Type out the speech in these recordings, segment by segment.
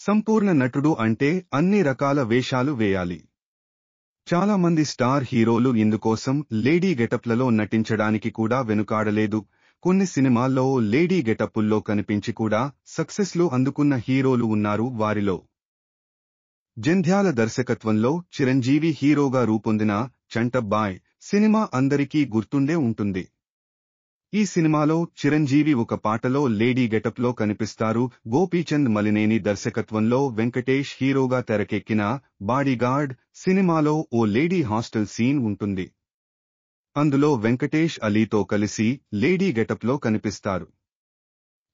సంపూర్ణ నటుడు అంటే అన్ని రకాల వేషాలు వేయాలి. చాలా మంది స్టార్ హీరోలు ఇందుకోసం లేడీ గెటప్లలో నటించడానికి కూడా వెనుకాడలేదు. కొన్ని సినిమాల్లో లేడీ గెటప్పుల్లో కనిపించి కూడా సక్సెస్లు అందుకున్న హీరోలు ఉన్నారు. వారిలో జంధ్యాల దర్శకత్వంలో చిరంజీవి హీరోగా రూపొందిన చంటబ్బాయ్ సినిమా అందరికీ గుర్తుండే ఉంటుంది. ఈ సినిమాలో చిరంజీవి ఒక పాటలో లేడీ గెటప్లో కనిపిస్తారు. గోపీచంద్ మలినేని దర్శకత్వంలో వెంకటేష్ హీరోగా తెరకెక్కిన బాడీగార్డ్ సినిమాలో ఓ లేడీ హాస్టల్ సీన్ ఉంటుంది. అందులో వెంకటేష్ అలీతో కలిసి లేడీ గెటప్లో కనిపిస్తారు.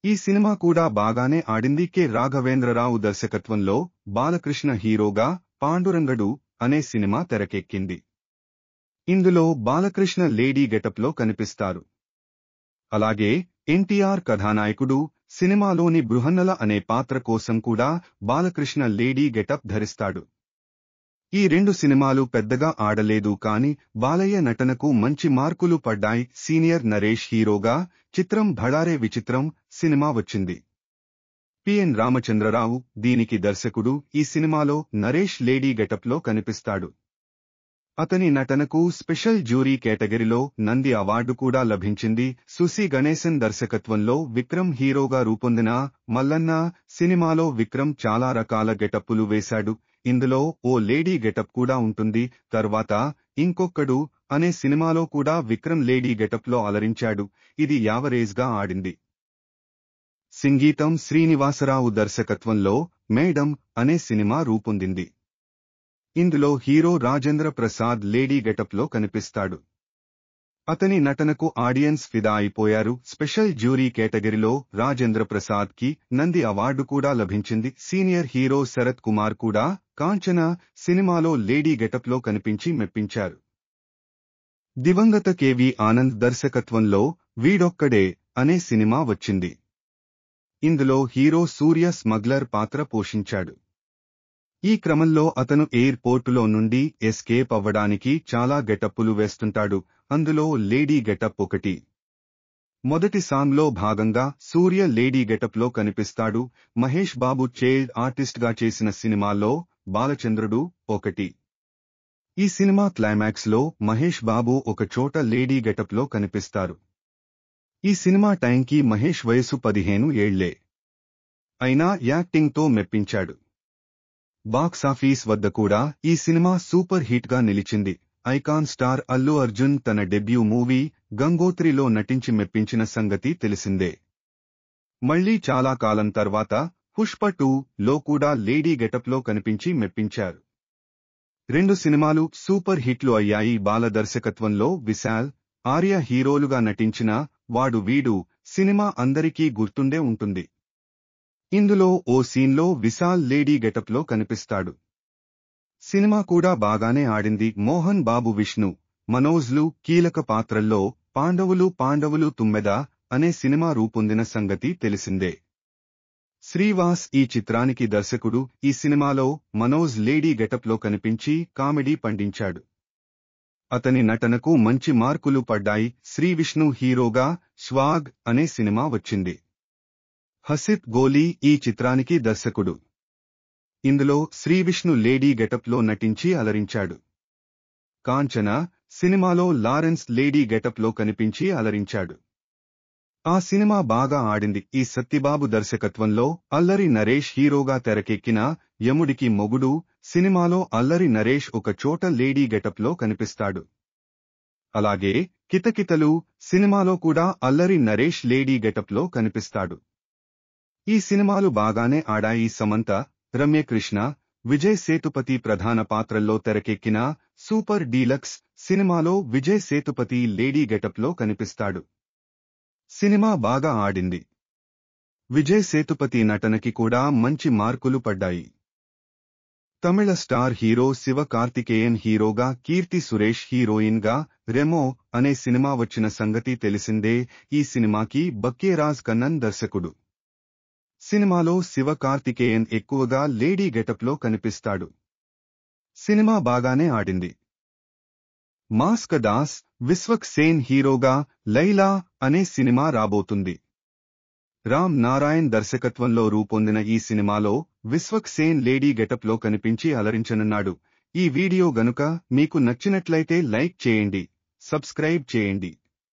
ఈ సినిమా కూడా బాగానే ఆడింది. కె రాఘవేంద్రరావు దర్శకత్వంలో బాలకృష్ణ హీరోగా పాండురంగడు అనే సినిమా తెరకెక్కింది. ఇందులో బాలకృష్ణ లేడీ గెటప్లో కనిపిస్తారు. అలాగే ఎన్టీఆర్ కథానాయకుడు సినిమాలోని బృహన్నల అనే పాత్ర కోసం కూడా బాలకృష్ణ లేడీ గెటప్ ధరిస్తాడు. ఈ రెండు సినిమాలు పెద్దగా ఆడలేదు, కాని బాలయ్య నటనకు మంచి మార్కులు పడ్డాయి. సీనియర్ నరేష్ హీరోగా చిత్రం భడారే విచిత్రం సినిమా వచ్చింది. పిఎన్ రామచంద్రరావు దీనికి దర్శకుడు. ఈ సినిమాలో నరేష్ లేడీ గెటప్లో కనిపిస్తాడు. అతని నటనకు స్పెషల్ జ్యూరీ కేటగిరీలో నంది అవార్డు కూడా లభించింది. సుసి గణేశన్ దర్శకత్వంలో విక్రమ్ హీరోగా రూపొందిన మల్లన్న సినిమాలో విక్రమ్ చాలా రకాల గెటప్పులు వేశాడు. ఇందులో ఓ లేడీ గెటప్ కూడా ఉంటుంది. తర్వాత ఇంకొక్కడు అనే సినిమాలో కూడా విక్రమ్ లేడీ గెటప్లో అలరించాడు. ఇది యావరేజ్గా ఆడింది. సంగీతం శ్రీనివాసరావు దర్శకత్వంలో మేడం అనే సినిమా రూపొందింది. ఇందులో హీరో రాజేంద్ర ప్రసాద్ లేడీ గెటప్లో కనిపిస్తాడు. అతని నటనకు ఆడియన్స్ ఫిదా అయిపోయారు. స్పెషల్ జ్యూరీ కేటగిరీలో రాజేంద్ర ప్రసాద్ కి నంది అవార్డు కూడా లభించింది. సీనియర్ హీరో శరత్ కుమార్ కూడా కాంచన సినిమాలో లేడీ గెటప్లో కనిపించి మెప్పించారు. దివంగత కెవి ఆనంద్ దర్శకత్వంలో వీడొక్కడే అనే సినిమా వచ్చింది. ఇందులో హీరో సూర్య స్మగ్లర్ పాత్ర పోషించాడు. ఈ క్రమంలో అతను ఎయిర్పోర్టులో నుండి ఎస్కేప్ అవ్వడానికి చాలా గెటప్పులు వేస్తుంటాడు. అందులో లేడీ గెటప్ ఒకటి. మొదటి సాంగ్లో భాగంగా సూర్య లేడీ గెటప్లో కనిపిస్తాడు. మహేష్ బాబు చైల్డ్ ఆర్టిస్ట్గా చేసిన సినిమాల్లో బాలచంద్రుడు ఒకటి. ఈ సినిమా క్లైమాక్స్లో మహేష్ బాబు ఒక చోట లేడీ గెటప్లో కనిపిస్తారు. ఈ సినిమా టైంకి మహేష్ వయసు 15 ఏళ్లే. అయినా యాక్టింగ్తో మెప్పించాడు. బాక్సాఫీస్ వద్ద కూడా ఈ సినిమా సూపర్ హిట్గా నిలిచింది. ఐకాన్ స్టార్ అల్లు అర్జున్ తన డెబ్యూ మూవీ గంగోత్రిలో నటించి మెప్పించిన సంగతి తెలిసిందే. మళ్లీ చాలా కాలం తర్వాత పుష్ప 2లో కూడా లేడీ గెటప్లో కనిపించి మెప్పించారు. రెండు సినిమాలు సూపర్ హిట్లు అయ్యాయి. బాల దర్శకత్వంలో విశాల్, ఆర్య హీరోలుగా నటించిన వాడు వీడు సినిమా అందరికీ గుర్తుండే ఉంటుంది. ఇందులో ఓ సీన్లో విశాల్ లేడీ గెటప్లో కనిపిస్తాడు. సినిమా కూడా బాగానే ఆడింది. మోహన్ బాబు, విష్ణు, మనోజ్లు కీలక పాత్రల్లో పాండవులు తుమ్మెద అనే సినిమా రూపొందిన సంగతి తెలిసిందే. శ్రీవాస్ ఈ చిత్రానికి దర్శకుడు. ఈ సినిమాలో మనోజ్ లేడీ గెటప్లో కనిపించి కామెడీ పండించాడు. అతని నటనకు మంచి మార్కులు పడ్డాయి. శ్రీ విష్ణు హీరోగా స్వాగ్ అనే సినిమా వచ్చింది. హసిత్ గోలీ ఈ చిత్రానికి దర్శకుడు. ఇందులో శ్రీవిష్ణు లేడీ గెటప్లో నటించి అలరించాడు. కాంచన సినిమాలో లారెన్స్ లేడీ గెటప్లో కనిపించి అలరించాడు. ఆ సినిమా బాగా ఆడింది. ఈ సత్తిబాబు దర్శకత్వంలో అల్లరి నరేష్ హీరోగా తెరకెక్కిన యముడికి మొగుడు సినిమాలో అల్లరి నరేష్ ఒక చోట లేడీ గెటప్లో కనిపిస్తాడు. అలాగే కితకితలు సినిమాలో కూడా అల్లరి నరేష్ లేడీ గెటప్లో కనిపిస్తాడు. ఈ సినిమాలు బాగానే ఆడాయి. సమంత, రమ్యకృష్ణ, విజయ్ సేతుపతి ప్రధాన పాత్రల్లో తెరకెక్కిన సూపర్ డీలక్స్ సినిమాలో విజయ్ సేతుపతి లేడీ గెటప్లో కనిపిస్తాడు. సినిమా బాగా ఆడింది. విజయ్ సేతుపతి నటనకి కూడా మంచి మార్కులు పడ్డాయి. తమిళ స్టార్ హీరో శివ కార్తికేయన్ హీరోగా, కీర్తి సురేష్ హీరోయిన్గా రెమో అనే సినిమా వచ్చిన సంగతి తెలిసిందే. ఈ సినిమాకి బక్కేరాజ్ కన్నన్ దర్శకుడు. సినిమాలో శివ కార్తికేయన్ ఎక్కువగా లేడీ గెటప్లో కనిపిస్తాడు. సినిమా బాగానే ఆడింది. మాస్క దాస్, విశ్వక్ సేన్ హీరోగా లైలా అనే సినిమా రాబోతుంది. రామ్ నారాయణ్ దర్శకత్వంలో రూపొందిన ఈ సినిమాలో విశ్వక్ సేన్ లేడీ గెటప్లో కనిపించి అలరించనున్నాడు. ఈ వీడియో గనుక మీకు నచ్చినట్లయితే లైక్ చేయండి, సబ్స్క్రైబ్ చేయండి.